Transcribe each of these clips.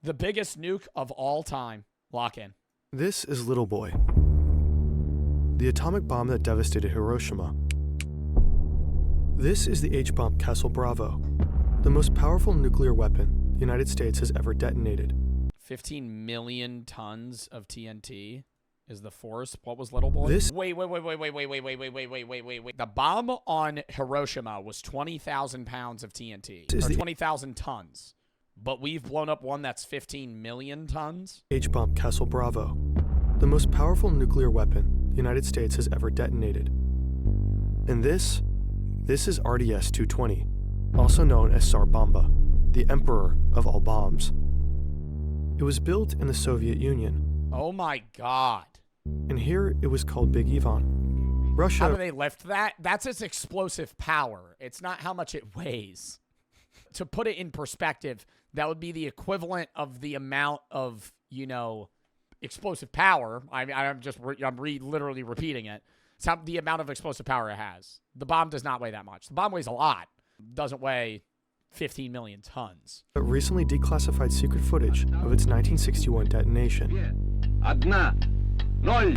The biggest nuke of all time. Lock in. This is Little Boy, the atomic bomb that devastated Hiroshima. This is the H-bomb Castle Bravo, the most powerful nuclear weapon the United States has ever detonated. 15 million tons of TNT is the force. What was Little Boy? Wait. The bomb on Hiroshima was 20,000 pounds of TNT, or 20,000 tons. But we've blown up one that's 15 million tons? H-bomb Castle Bravo, the most powerful nuclear weapon the United States has ever detonated. And this is RDS-220, also known as Tsar Bomba, the emperor of all bombs. It was built in the Soviet Union. Oh my God. And here it was called Big Ivan. Russia... How do they lift that? That's its explosive power. It's not how much it weighs. To put it in perspective, that would be the equivalent of the amount of, explosive power. I'm literally repeating it. It's the amount of explosive power it has. The bomb does not weigh that much. The bomb weighs a lot. Doesn't weigh 15 million tons. But recently declassified secret footage of its 1961 detonation. Одна, ноль.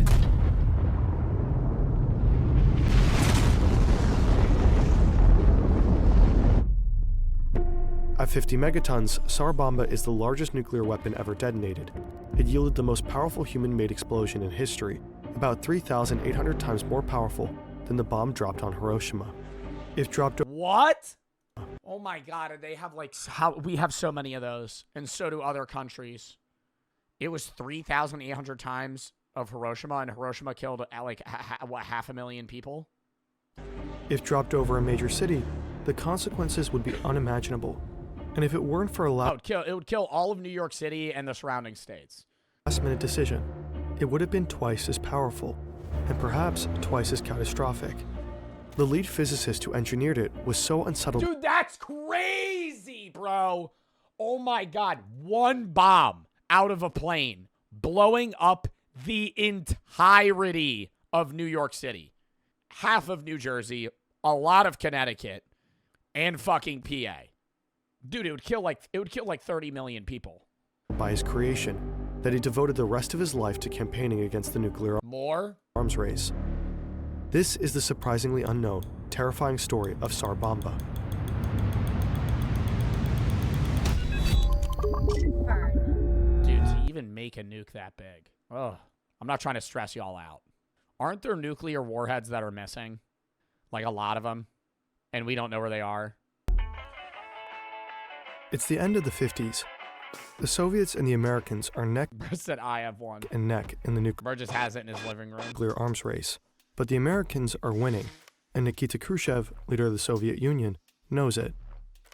At 50 megatons, Tsar Bomba is the largest nuclear weapon ever detonated. It yielded the most powerful human-made explosion in history, about 3,800 times more powerful than the bomb dropped on Hiroshima. If dropped... What? Oh my God, they have we have so many of those, and so do other countries. It was 3,800 times of Hiroshima, and Hiroshima killed half a million people? If dropped over a major city, the consequences would be unimaginable. And if it weren't for a it would kill all of New York City and the surrounding states. Last-minute decision, it would have been twice as powerful, and perhaps twice as catastrophic. The lead physicist who engineered it was so unsettled. Dude, that's crazy, bro. Oh my God, one bomb out of a plane blowing up the entirety of New York City, half of New Jersey, a lot of Connecticut, and fucking PA. Dude, it would kill like 30 million people. By his creation, that he devoted the rest of his life to campaigning against the nuclear arms race. This is the surprisingly unknown, terrifying story of Tsar Bomba. Dude, to even make a nuke that big. Ugh. I'm not trying to stress y'all out. Aren't there nuclear warheads that are missing? Like a lot of them. And we don't know where they are. It's the end of the 50s. The Soviets and the Americans are neck said I have one. And neck in the Burr just has it in his living room. Nuclear arms race. But the Americans are winning, and Nikita Khrushchev, leader of the Soviet Union, knows it.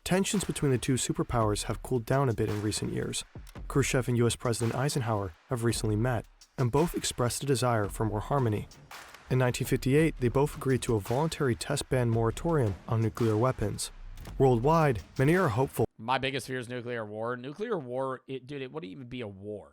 Tensions between the two superpowers have cooled down a bit in recent years. Khrushchev and US President Eisenhower have recently met, and both expressed a desire for more harmony. In 1958, they both agreed to a voluntary test ban moratorium on nuclear weapons. Worldwide, many are hopeful. My biggest fear is nuclear war. Nuclear war, it wouldn't even be a war.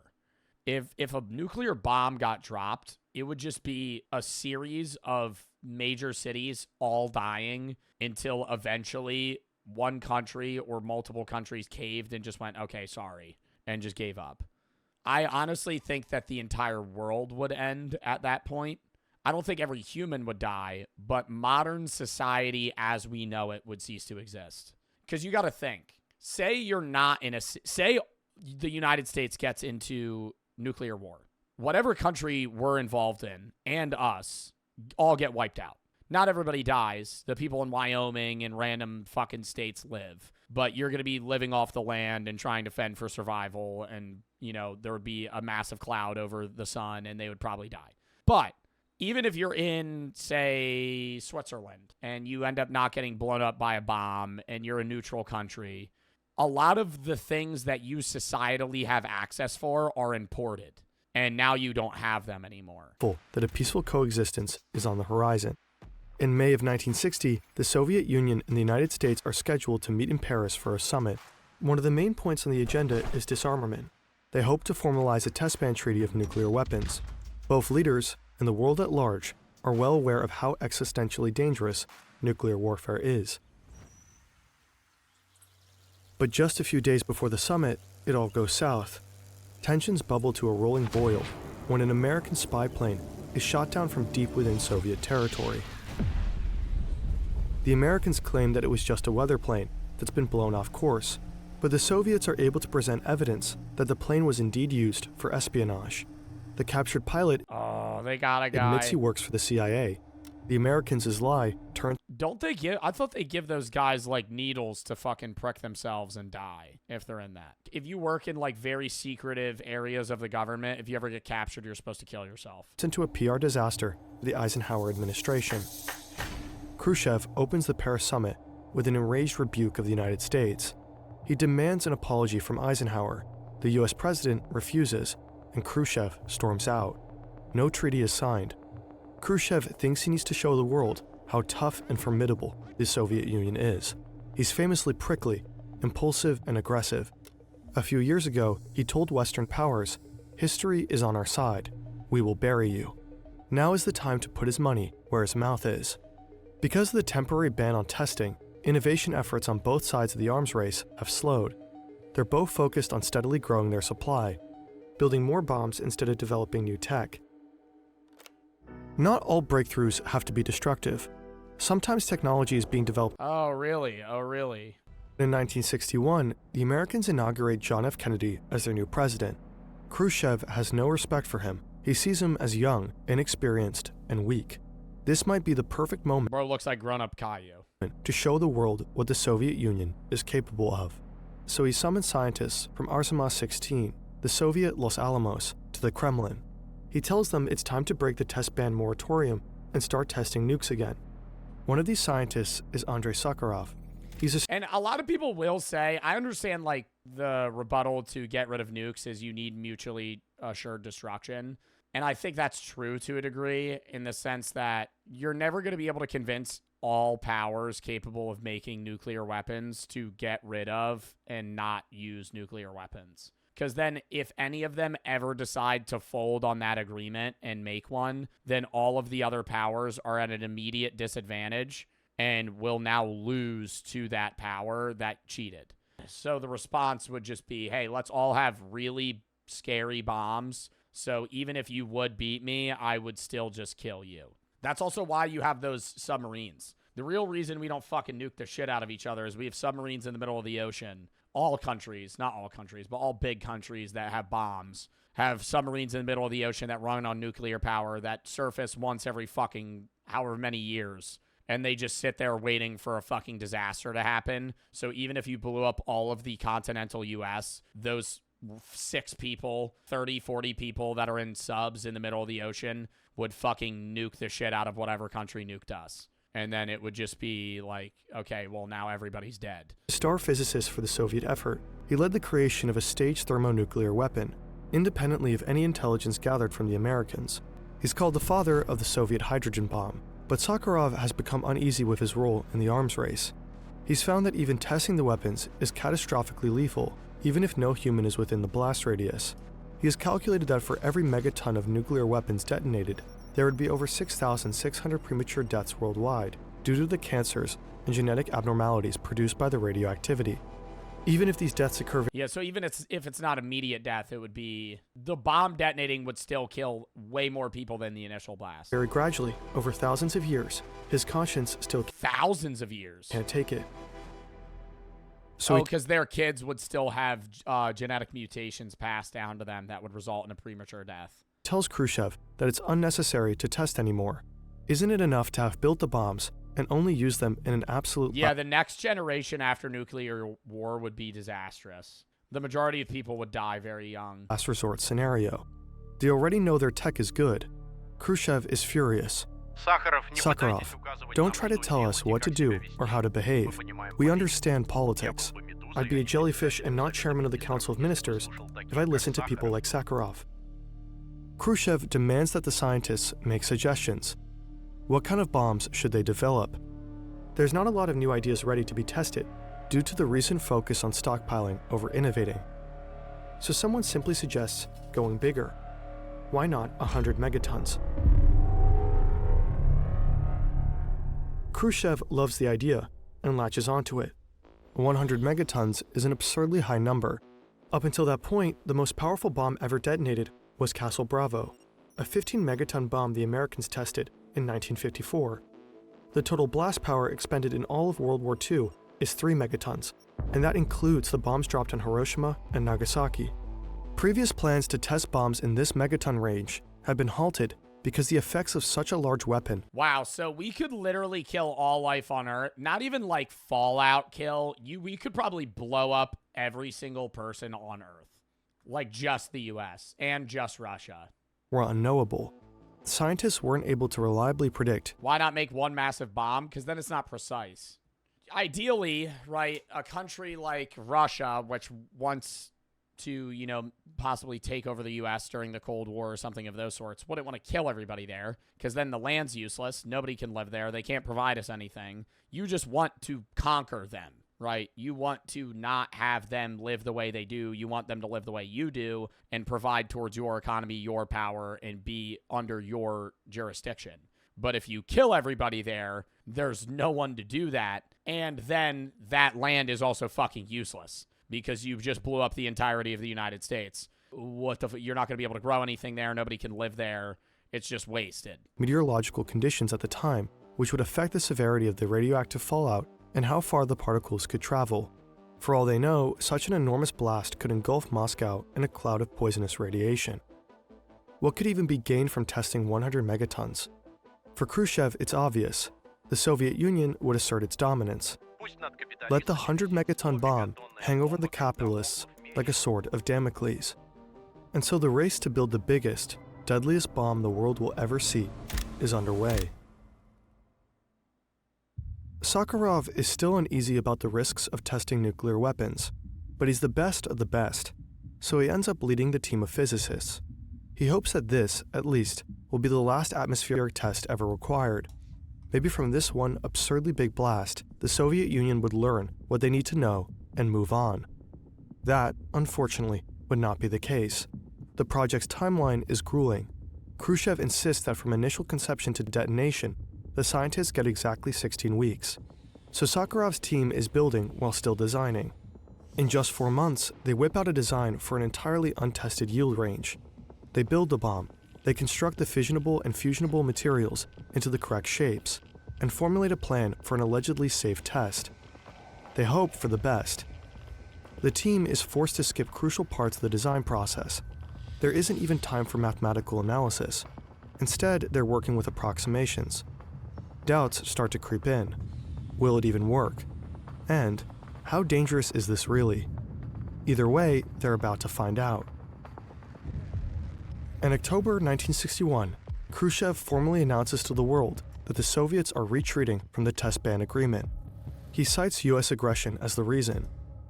If a nuclear bomb got dropped, it would just be a series of major cities all dying until eventually one country or multiple countries caved and just went, okay, sorry, and just gave up. I honestly think that the entire world would end at that point. I don't think every human would die, but modern society as we know it would cease to exist. Because you got to think, say the United States gets into nuclear war. Whatever country we're involved in and us all get wiped out. Not everybody dies. The people in Wyoming and random fucking states live. But you're going to be living off the land and trying to fend for survival. And, there would be a massive cloud over the sun and they would probably die. But even if you're in, say, Switzerland and you end up not getting blown up by a bomb and you're a neutral country, a lot of the things that you societally have access for are imported. And now you don't have them anymore. That a peaceful coexistence is on the horizon. In May of 1960, the Soviet Union and the United States are scheduled to meet in Paris for a summit. One of the main points on the agenda is disarmament. They hope to formalize a test ban treaty of nuclear weapons. Both leaders, and the world at large, are well aware of how existentially dangerous nuclear warfare is. But just a few days before the summit, it all goes south. Tensions bubble to a rolling boil when an American spy plane is shot down from deep within Soviet territory. The Americans claim that it was just a weather plane that's been blown off course, but the Soviets are able to present evidence that the plane was indeed used for espionage. The captured pilot they got a guy. admits he works for the CIA. The Americans' lie turns. Don't they give? I thought they give those guys like needles to fucking prick themselves and die if they're in that. If you work in like very secretive areas of the government, if you ever get captured, you're supposed to kill yourself. Into a PR disaster for the Eisenhower administration. Khrushchev opens the Paris summit with an enraged rebuke of the United States. He demands an apology from Eisenhower. The US president refuses, and Khrushchev storms out. No treaty is signed. Khrushchev thinks he needs to show the world how tough and formidable the Soviet Union is. He's famously prickly, impulsive, and aggressive. A few years ago, he told Western powers, "History is on our side. We will bury you." Now is the time to put his money where his mouth is. Because of the temporary ban on testing, innovation efforts on both sides of the arms race have slowed. They're both focused on steadily growing their supply, building more bombs instead of developing new tech. Not all breakthroughs have to be destructive. Sometimes technology is being developed. Oh, really? Oh, really? In 1961, the Americans inaugurate John F. Kennedy as their new president. Khrushchev has no respect for him. He sees him as young, inexperienced, and weak. This might be the perfect moment Bro looks like grown-up Caillou. to show the world what the Soviet Union is capable of. So he summons scientists from Artemis-16, the Soviet Los Alamos, to the Kremlin. He tells them it's time to break the test ban moratorium and start testing nukes again. One of these scientists is Andrei Sakharov. And a lot of people will say, I understand like the rebuttal to get rid of nukes is you need mutually assured destruction. And I think that's true to a degree in the sense that you're never going to be able to convince all powers capable of making nuclear weapons to get rid of and not use nuclear weapons. Because then if any of them ever decide to fold on that agreement and make one, then all of the other powers are at an immediate disadvantage and will now lose to that power that cheated. So the response would just be, hey, let's all have really scary bombs. So even if you would beat me, I would still just kill you. That's also why you have those submarines. The real reason we don't fucking nuke the shit out of each other is we have submarines in the middle of the ocean. All countries, not all countries, but all big countries that have bombs have submarines in the middle of the ocean that run on nuclear power that surface once every fucking however many years. And they just sit there waiting for a fucking disaster to happen. So even if you blew up all of the continental U.S., those 6 people, 30, 40 people that are in subs in the middle of the ocean would fucking nuke the shit out of whatever country nuked us. And then it would just be like, okay, well, now everybody's dead. Star physicist for the Soviet effort, he led the creation of a staged thermonuclear weapon, independently of any intelligence gathered from the Americans. He's called the father of the Soviet hydrogen bomb, but Sakharov has become uneasy with his role in the arms race. He's found that even testing the weapons is catastrophically lethal, even if no human is within the blast radius. He has calculated that for every megaton of nuclear weapons detonated, there would be over 6,600 premature deaths worldwide due to the cancers and genetic abnormalities produced by the radioactivity. Even if these deaths occur... Yeah, so even if it's not immediate death, it would be... The bomb detonating would still kill way more people than the initial blast. Very gradually, over thousands of years, his conscience still... Thousands of years? Can't take it. So because their kids would still have genetic mutations passed down to them that would result in a premature death. Tells Khrushchev that it's unnecessary to test anymore. Isn't it enough to have built the bombs and only use them in an absolute... Yeah, the next generation after nuclear war would be disastrous. The majority of people would die very young. Last resort scenario. They already know their tech is good. Khrushchev is furious. Sakharov, don't try to tell us what to do or how to behave. We understand politics. I'd be a jellyfish and not chairman of the Council of Ministers if I listened to people like Sakharov. Khrushchev demands that the scientists make suggestions. What kind of bombs should they develop? There's not a lot of new ideas ready to be tested due to the recent focus on stockpiling over innovating. So someone simply suggests going bigger. Why not 100 megatons? Khrushchev loves the idea and latches onto it. 100 megatons is an absurdly high number. Up until that point, the most powerful bomb ever detonated was Castle Bravo, a 15 megaton bomb the Americans tested in 1954. The total blast power expended in all of World War II is 3 megatons, and that includes the bombs dropped on Hiroshima and Nagasaki. Previous plans to test bombs in this megaton range have been halted because the effects of such a large weapon. Wow, so we could literally kill all life on Earth. Not even like Fallout kill. We could probably blow up every single person on Earth. Like just the US and just Russia. Were unknowable. Scientists weren't able to reliably predict. Why not make one massive bomb? Because then it's not precise. Ideally, right, a country like Russia, which wants to, possibly take over the U.S. during the Cold War or something of those sorts, wouldn't want to kill everybody there, because then the land's useless. Nobody can live there. They can't provide us anything. You just want to conquer them, right? You want to not have them live the way they do. You want them to live the way you do and provide towards your economy, your power, and be under your jurisdiction. But if you kill everybody there, there's no one to do that, and then that land is also fucking useless because you've just blew up the entirety of the United States. You're not going to be able to grow anything there. Nobody can live there. It's just wasted. Meteorological conditions at the time, which would affect the severity of the radioactive fallout and how far the particles could travel. For all they know, such an enormous blast could engulf Moscow in a cloud of poisonous radiation. What could even be gained from testing 100 megatons? For Khrushchev, it's obvious. The Soviet Union would assert its dominance. Let the 100 megaton bomb hang over the capitalists like a sword of Damocles. And so the race to build the biggest, deadliest bomb the world will ever see is underway. Sakharov is still uneasy about the risks of testing nuclear weapons, but he's the best of the best, so he ends up leading the team of physicists. He hopes that this, at least, will be the last atmospheric test ever required. Maybe from this one absurdly big blast, the Soviet Union would learn what they need to know and move on. That, unfortunately, would not be the case. The project's timeline is grueling. Khrushchev insists that from initial conception to detonation, the scientists get exactly 16 weeks. So Sakharov's team is building while still designing. In just 4 months, they whip out a design for an entirely untested yield range. They build the bomb, they construct the fissionable and fusionable materials into the correct shapes, and formulate a plan for an allegedly safe test. They hope for the best. The team is forced to skip crucial parts of the design process. There isn't even time for mathematical analysis. Instead, they're working with approximations. Doubts start to creep in. Will it even work? And how dangerous is this really? Either way, they're about to find out. In October 1961, Khrushchev formally announces to the world that the Soviets are retreating from the test ban agreement. He cites US aggression as the reason.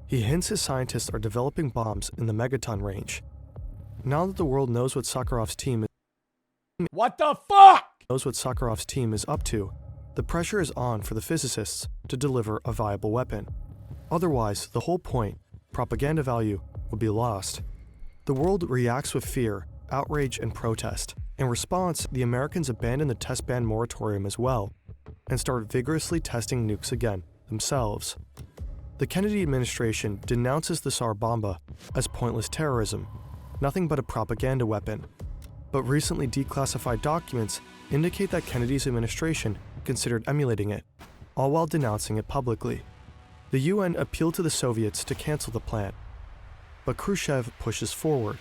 He hints his scientists are developing bombs in the megaton range. Now that the world knows what Sakharov's team is up to, the pressure is on for the physicists to deliver a viable weapon. Otherwise, the whole point, propaganda value, would be lost. The world reacts with fear, outrage, and protest. In response, the Americans abandon the test ban moratorium as well, and start vigorously testing nukes again, themselves. The Kennedy administration denounces the Tsar Bomba as pointless terrorism, nothing but a propaganda weapon. But recently declassified documents indicate that Kennedy's administration considered emulating it, all while denouncing it publicly. The UN appealed to the Soviets to cancel the plan, but Khrushchev pushes forward.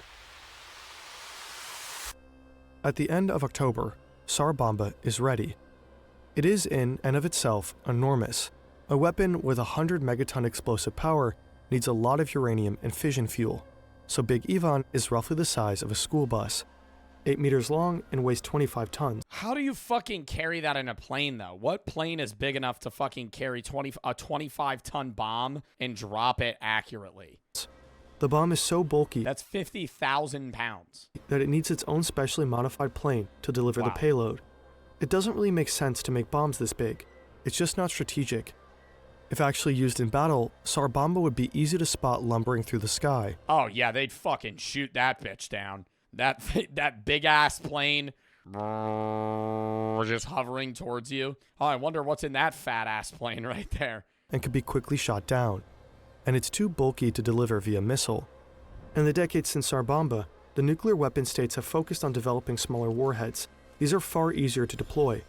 At the end of October, Tsar Bomba is ready. It is in and of itself enormous. A weapon with 100 megaton explosive power needs a lot of uranium and fission fuel, so Big Ivan is roughly the size of a school bus, 8 meters long and weighs 25 tons. How do you fucking carry that in a plane, though? What plane is big enough to fucking carry a 25-ton bomb and drop it accurately? The bomb is so bulky That's 50,000 pounds. that it needs its own specially modified plane to deliver the payload. It doesn't really make sense to make bombs this big. It's just not strategic. If actually used in battle, Tsar Bomba would be easy to spot lumbering through the sky. Oh, yeah, they'd fucking shoot that bitch down. That big-ass plane just hovering towards you. Oh, I wonder what's in that fat-ass plane right there. And could be quickly shot down. And it's too bulky to deliver via missile. In the decades since Tsar Bomba, the nuclear weapon states have focused on developing smaller warheads. These are far easier to deploy.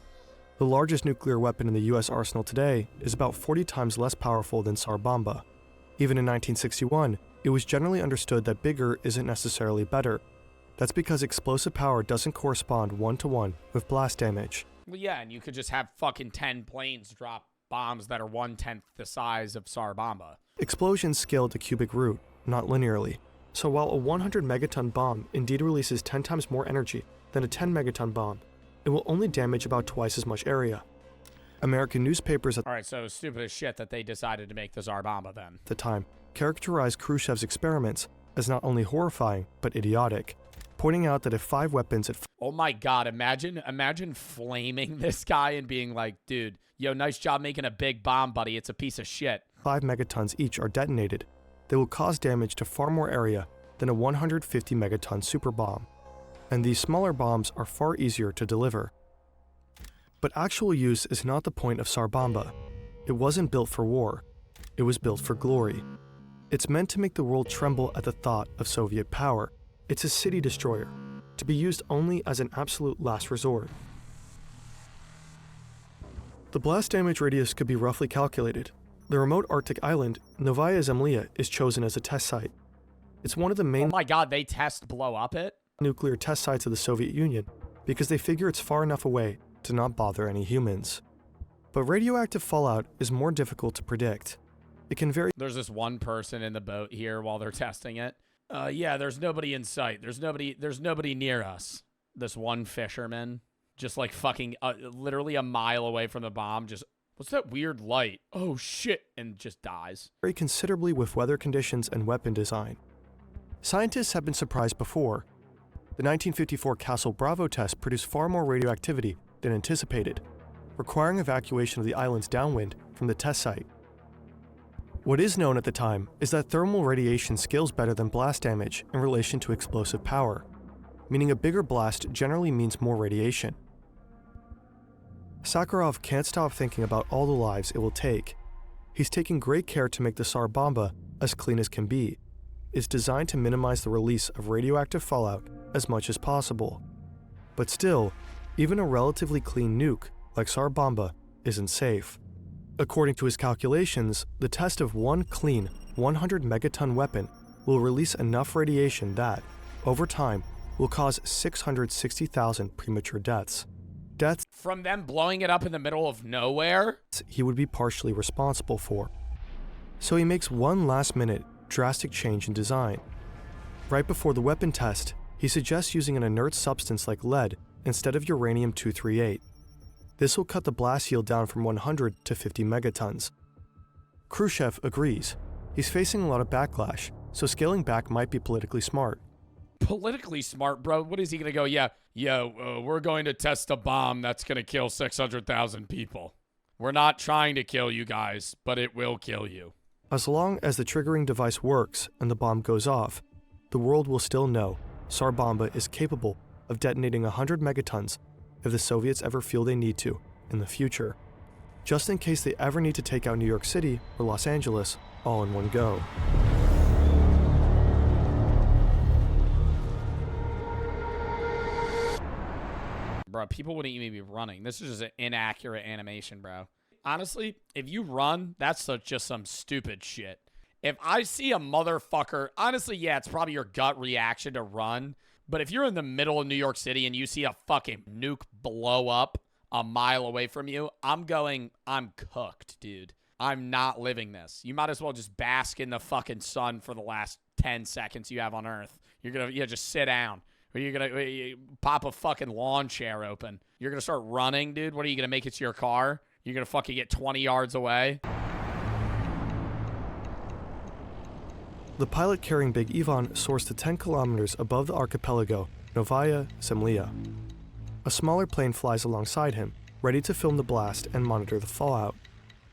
The largest nuclear weapon in the US arsenal today is about 40 times less powerful than Tsar Bomba. Even in 1961, it was generally understood that bigger isn't necessarily better. That's because explosive power doesn't correspond one-to-one with blast damage. Well, yeah, and you could just have fucking 10 planes drop bombs that are 1/10 the size of Tsar Bomba. Explosions scale at the cubic root, not linearly. So while a 100 megaton bomb indeed releases 10 times more energy than a 10 megaton bomb, it will only damage about twice as much area. American newspapers at All right, so stupid as shit that they decided to make the Tsar Bomba then. the time characterized Khrushchev's experiments as not only horrifying, but idiotic, pointing out that if 5 weapons at Oh my god, imagine flaming this guy and being like, dude, yo, nice job making a big bomb, buddy. It's a piece of shit. 5 megatons each are detonated, they will cause damage to far more area than a 150 megaton super bomb. And these smaller bombs are far easier to deliver. But actual use is not the point of Tsar Bomba. It wasn't built for war. It was built for glory. It's meant to make the world tremble at the thought of Soviet power. It's a city destroyer, to be used only as an absolute last resort. The blast damage radius could be roughly calculated. The remote Arctic island, Novaya Zemlya, is chosen as a test site. It's one of the Oh main my god, they blow up it? nuclear test sites of the Soviet Union because they figure it's far enough away to not bother any humans. But radioactive fallout is more difficult to predict. It can vary. There's this one person in the boat here while they're testing it. Yeah, there's nobody in sight. There's nobody near us. This one fisherman, just like fucking literally a mile away from the bomb, just, what's that weird light? Oh shit, and just dies. Vary considerably with weather conditions and weapon design. Scientists have been surprised before. The 1954 Castle Bravo test produced far more radioactivity than anticipated, requiring evacuation of the islands downwind from the test site. What is known at the time is that thermal radiation scales better than blast damage in relation to explosive power, meaning a bigger blast generally means more radiation. Sakharov can't stop thinking about all the lives it will take. He's taking great care to make the Tsar Bomba as clean as can be. It's designed to minimize the release of radioactive fallout as much as possible. But still, even a relatively clean nuke like Tsar Bomba isn't safe. According to his calculations, the test of one clean 100 megaton weapon will release enough radiation that, over time, will cause 660,000 premature deaths. Deaths From them blowing it up in the middle of nowhere? he would be partially responsible for. So he makes one last-minute, drastic change in design. Right before the weapon test, he suggests using an inert substance like lead instead of uranium-238. This will cut the blast yield down from 100 to 50 megatons. Khrushchev agrees. He's facing a lot of backlash, so scaling back might be politically smart. Politically smart, bro. What is he gonna go? We're going to test a bomb that's gonna kill 600,000 people. We're not trying to kill you guys, but it will kill you. As long as the triggering device works and the bomb goes off, the world will still know Tsar Bomba is capable of detonating 100 megatons if the Soviets ever feel they need to in the future, just in case they ever need to take out New York City or Los Angeles all in one go. Bro, people wouldn't even be running. This is just an inaccurate animation, bro. Honestly, if you run, that's just some stupid shit. If I see a motherfucker, honestly, yeah, it's probably your gut reaction to run. But if you're in the middle of New York City and you see a fucking nuke blow up a mile away from you, I'm cooked, dude. I'm not living this. You might as well just bask in the fucking sun for the last 10 seconds you have on Earth. You're gonna, just sit down. Or you're gonna pop a fucking lawn chair open. You're gonna start running, dude. What are you gonna make it to your car? You're gonna fucking get 20 yards away. The pilot carrying Big Ivan soars to 10 kilometers above the archipelago, Novaya Zemlya. A smaller plane flies alongside him, ready to film the blast and monitor the fallout.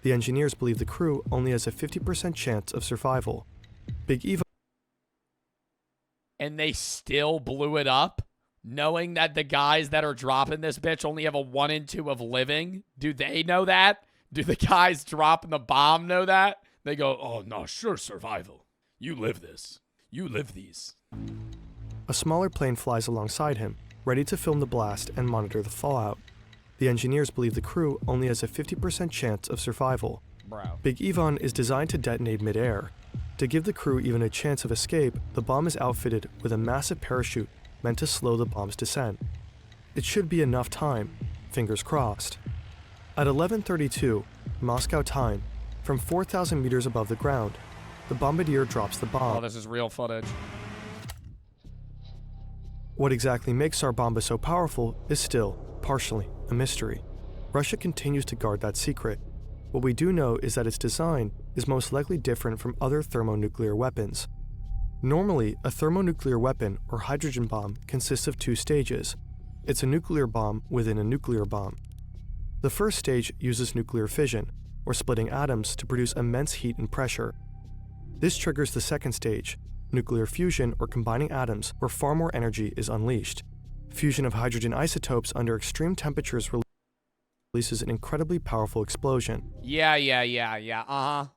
The engineers believe the crew only has a 50% chance of survival. Big Ivan And they still blew it up, knowing that the guys that are dropping this bitch only have a 1 in 2 of living. Do they know that? Do the guys dropping the bomb know that? They go, oh no, sure, survival. You live this. You live these. A smaller plane flies alongside him, ready to film the blast and monitor the fallout. The engineers believe the crew only has a 50% chance of survival. Bro. Big Ivan is designed to detonate mid-air. To give the crew even a chance of escape, the bomb is outfitted with a massive parachute meant to slow the bomb's descent. It should be enough time, fingers crossed. At 11:32, Moscow time, from 4,000 meters above the ground, the bombardier drops the bomb. Oh, this is real footage. What exactly makes Tsar Bomba so powerful is still, partially, a mystery. Russia continues to guard that secret. What we do know is that its design is most likely different from other thermonuclear weapons. Normally, a thermonuclear weapon or hydrogen bomb consists of two stages. It's a nuclear bomb within a nuclear bomb. The first stage uses nuclear fission, or splitting atoms to produce immense heat and pressure. This triggers the second stage, nuclear fusion or combining atoms where far more energy is unleashed. Fusion of hydrogen isotopes under extreme temperatures releases an incredibly powerful explosion. Yeah.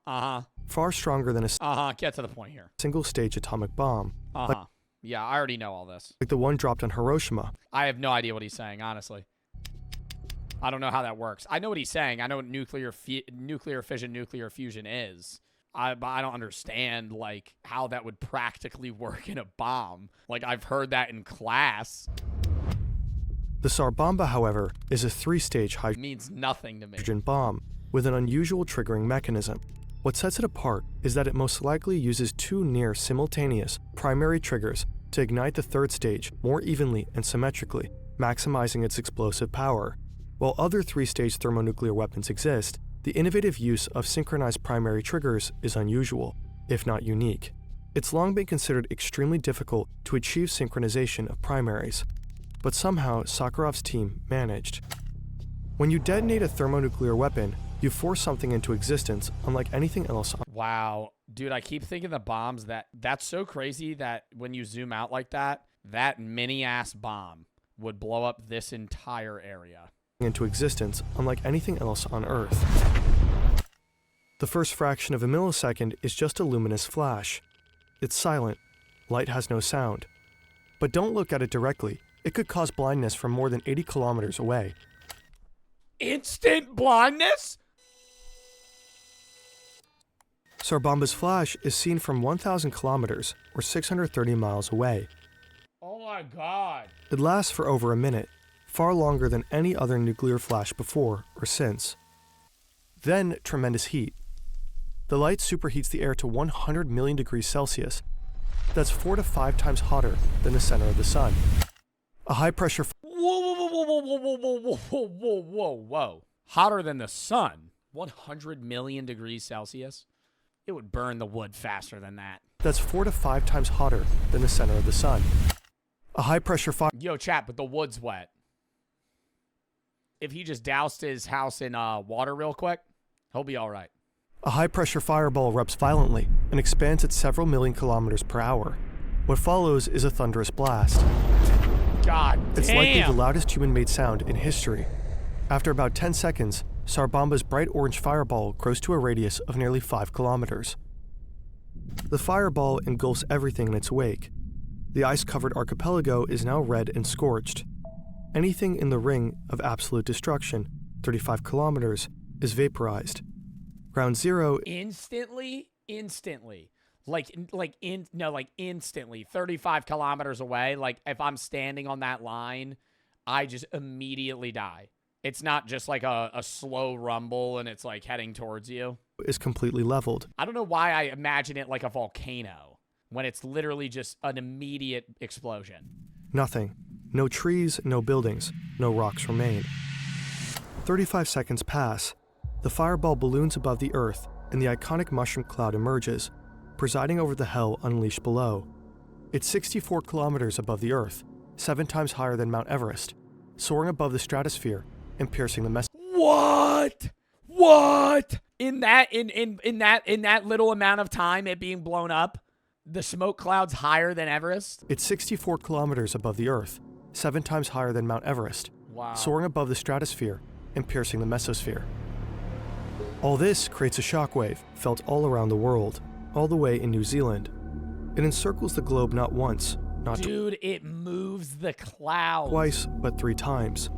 Far stronger than a Get to the point here. single-stage atomic bomb, Yeah, I already know all this. like the one dropped on Hiroshima. I have no idea what he's saying, honestly. I don't know how that works. I know what he's saying. I know what nuclear fission, nuclear fusion is. But I don't understand, like, how that would practically work in a bomb. Like, I've heard that in class. The Tsar Bomba, however, is a three-stage It means nothing to me. hydrogen bomb with an unusual triggering mechanism. What sets it apart is that it most likely uses two near-simultaneous primary triggers to ignite the third stage more evenly and symmetrically, maximizing its explosive power. While other three-stage thermonuclear weapons exist, the innovative use of synchronized primary triggers is unusual, if not unique. It's long been considered extremely difficult to achieve synchronization of primaries, but somehow Sakharov's team managed. When you detonate a thermonuclear weapon, you force something into existence unlike anything else. Wow. Dude, I keep thinking the bombs that's so crazy that when you zoom out like that, that mini-ass bomb would blow up this entire area. Into existence unlike anything else on Earth. The first fraction of a millisecond is just a luminous flash. It's silent. Light has no sound. But don't look at it directly. It could cause blindness from more than 80 kilometers away. Instant blindness? Tsar Bomba's flash is seen from 1,000 kilometers, or 630 miles away. Oh my god. It lasts for over a minute, far longer than any other nuclear flash before or since. Then, tremendous heat. The light superheats the air to 100 million degrees Celsius. That's 4 to 5 times hotter than the center of the sun. A high-pressure Whoa. Hotter than the sun. 100 million degrees Celsius? It would burn the wood faster than that. That's 4 to 5 times hotter than the center of the sun. A high-pressure fire. Yo, chat, but the wood's wet. If he just doused his house in water real quick, he'll be all right. A high-pressure fireball erupts violently and expands at several million kilometers per hour. What follows is a thunderous blast. God damn. It's likely the loudest human-made sound in history. After about 10 seconds, Tsar Bomba's bright orange fireball grows to a radius of nearly 5 kilometers. The fireball engulfs everything in its wake. The ice-covered archipelago is now red and scorched. Anything in the ring of absolute destruction, 35 kilometers, is vaporized. Ground zero... Instantly? Instantly. 35 kilometers away. Like, if I'm standing on that line, I just immediately die. It's not just like a slow rumble and it's like heading towards you. Is completely leveled. I don't know why I imagine it like a volcano when it's literally just an immediate explosion. Nothing. No trees, no buildings, no rocks remain. 35 seconds pass. The fireball balloons above the earth and the iconic mushroom cloud emerges, presiding over the hell unleashed below. It's 64 kilometers above the earth, 7 times higher than Mount Everest, soaring above the stratosphere and piercing the What? In that little amount of time, it being blown up, the smoke cloud's higher than Everest? It's 64 kilometers above the earth, 7 times higher than Mount Everest, Wow. soaring above the stratosphere and piercing the mesosphere. All this creates a shockwave felt all around the world, all the way in New Zealand. It encircles the globe not once, not Dude, it moves the clouds. twice, but 3 times.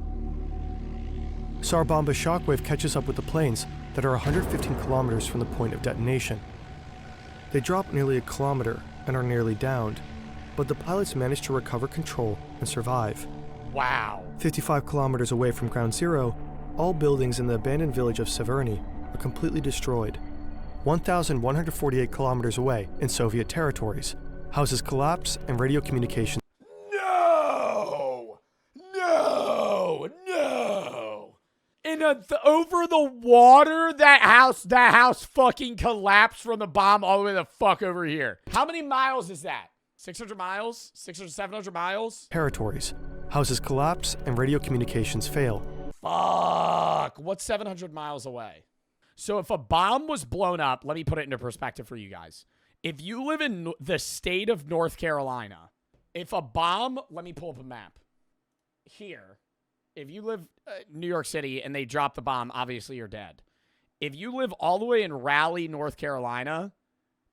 Tsar Bomba's shockwave catches up with the planes that are 115 kilometers from the point of detonation. They drop nearly a kilometer and are nearly downed, but the pilots manage to recover control and survive. Wow. 55 kilometers away from ground zero, all buildings in the abandoned village of Severny are completely destroyed. 1,148 kilometers away in Soviet territories, houses collapse and radio communications. No! In over the water, that house fucking collapsed from the bomb all the way the fuck over here. How many miles is that? 600 miles? 600, 700 miles? Territories, houses collapse and radio communications fail. Fuck. What's 700 miles away? So if a bomb was blown up, let me put it into perspective for you guys. If you live in the state of North Carolina, if a bomb, let me pull up a map. Here, if you live New York City and they drop the bomb, obviously you're dead. If you live all the way in Raleigh, North Carolina,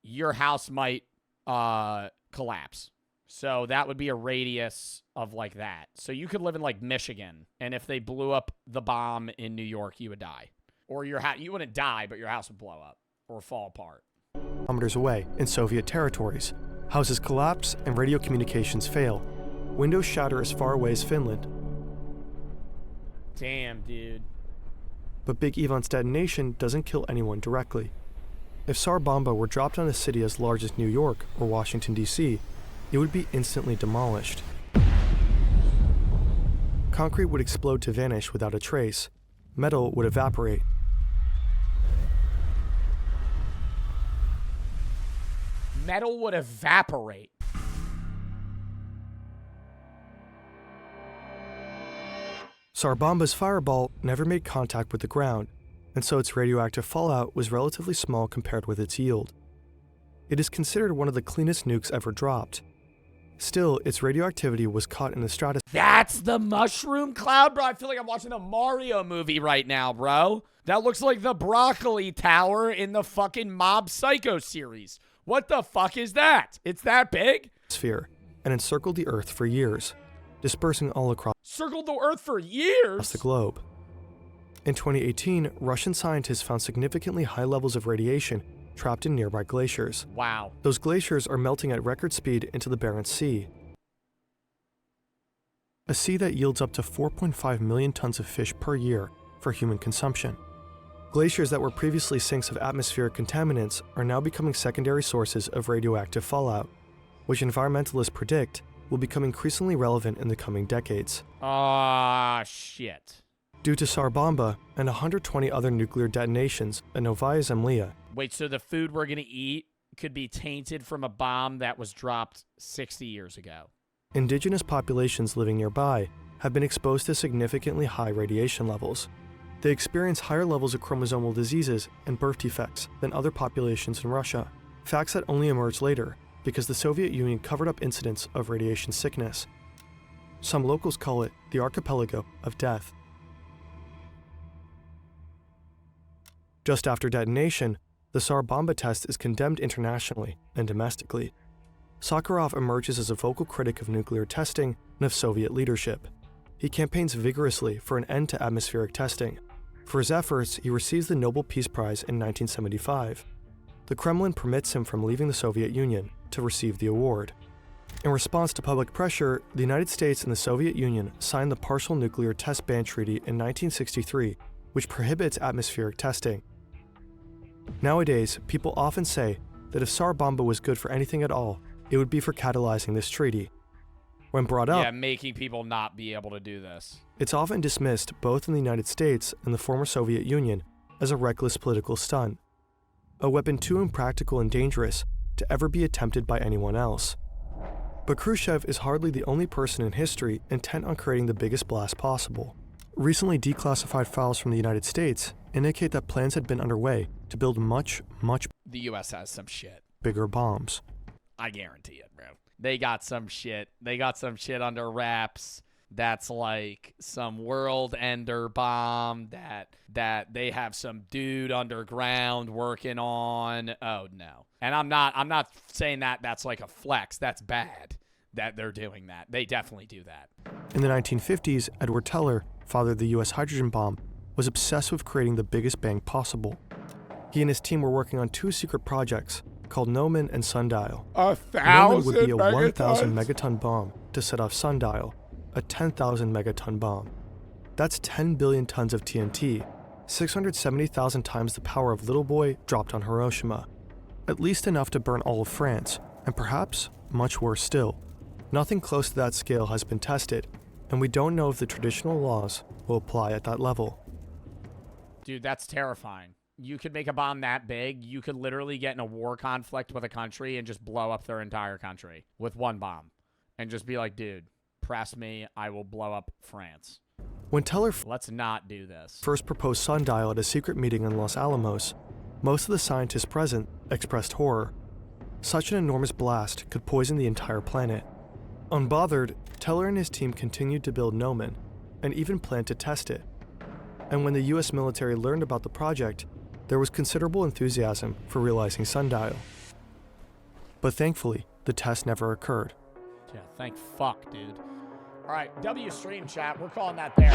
your house might collapse. So that would be a radius of like that. So you could live in like Michigan, and if they blew up the bomb in New York, you would die. Or you wouldn't die, but your house would blow up or fall apart. Kilometers away in Soviet territories, houses collapse and radio communications fail. Windows shatter as far away as Finland. Damn, dude. But Big Ivan's detonation doesn't kill anyone directly. If Tsar Bomba were dropped on a city as large as New York or Washington, D.C., it would be instantly demolished. Concrete would explode to vanish without a trace. Metal would evaporate. Metal would evaporate. Tsar Bomba's fireball never made contact with the ground, and so its radioactive fallout was relatively small compared with its yield. It is considered one of the cleanest nukes ever dropped. Still, its radioactivity was caught in the stratosphere. That's the mushroom cloud, bro. I feel like I'm watching a Mario movie right now, bro. That looks like the broccoli tower in the fucking Mob Psycho series. What the fuck is that? It's that big? And encircled the Earth for years, dispersing all across Circled the Earth for years? the globe. In 2018, Russian scientists found significantly high levels of radiation trapped in nearby glaciers. Wow. Those glaciers are melting at record speed into the Barents Sea, a sea that yields up to 4.5 million tons of fish per year for human consumption. Glaciers that were previously sinks of atmospheric contaminants are now becoming secondary sources of radioactive fallout, which environmentalists predict will become increasingly relevant in the coming decades. Ah, shit. Due to Tsar Bomba and 120 other nuclear detonations at Novaya Zemlya, Wait, so the food we're going to eat could be tainted from a bomb that was dropped 60 years ago. indigenous populations living nearby have been exposed to significantly high radiation levels. They experience higher levels of chromosomal diseases and birth defects than other populations in Russia, facts that only emerged later because the Soviet Union covered up incidents of radiation sickness. Some locals call it the archipelago of death. Just after detonation, the Tsar Bomba test is condemned internationally and domestically. Sakharov emerges as a vocal critic of nuclear testing and of Soviet leadership. He campaigns vigorously for an end to atmospheric testing. For his efforts, he receives the Nobel Peace Prize in 1975. The Kremlin permits him from leaving the Soviet Union to receive the award. In response to public pressure, the United States and the Soviet Union signed the Partial Nuclear Test Ban Treaty in 1963, which prohibits atmospheric testing. Nowadays, people often say that if Tsar Bomba was good for anything at all, it would be for catalyzing this treaty. When brought up, making people not be able to do this. It's often dismissed both in the United States and the former Soviet Union as a reckless political stunt, a weapon too impractical and dangerous to ever be attempted by anyone else. But Khrushchev is hardly the only person in history intent on creating the biggest blast possible. Recently declassified files from the United States indicate that plans had been underway to build much The U.S. has some shit. bigger bombs. I guarantee it, bro. They got some shit. They got some shit under wraps. that's like some world ender bomb that they have some dude underground working on. Oh no. And I'm not saying that that's like a flex. That's bad that they're doing that. They definitely do that. In the 1950s, Edward Teller, father of the US hydrogen bomb, was obsessed with creating the biggest bang possible. He and his team were working on 2 secret projects called Gnomon and Sundial. 1,000 Gnomon would be a megatons. 1,000 megaton bomb to set off Sundial, a 10,000 megaton bomb. That's 10 billion tons of TNT, 670,000 times the power of Little Boy dropped on Hiroshima. At least enough to burn all of France, and perhaps much worse still. Nothing close to that scale has been tested, and we don't know if the traditional laws will apply at that level. Dude, that's terrifying. You could make a bomb that big, you could literally get in a war conflict with a country and just blow up their entire country with one bomb. And just be like, dude, press me, I will blow up France. When Teller Let's not do this. first proposed Sundial at a secret meeting in Los Alamos, most of the scientists present expressed horror. Such an enormous blast could poison the entire planet. Unbothered, Teller and his team continued to build Gnomon, and even planned to test it. And when the US military learned about the project, there was considerable enthusiasm for realizing Sundial. But thankfully, the test never occurred. Yeah, thank fuck, dude. All right, W stream chat. We're calling that there.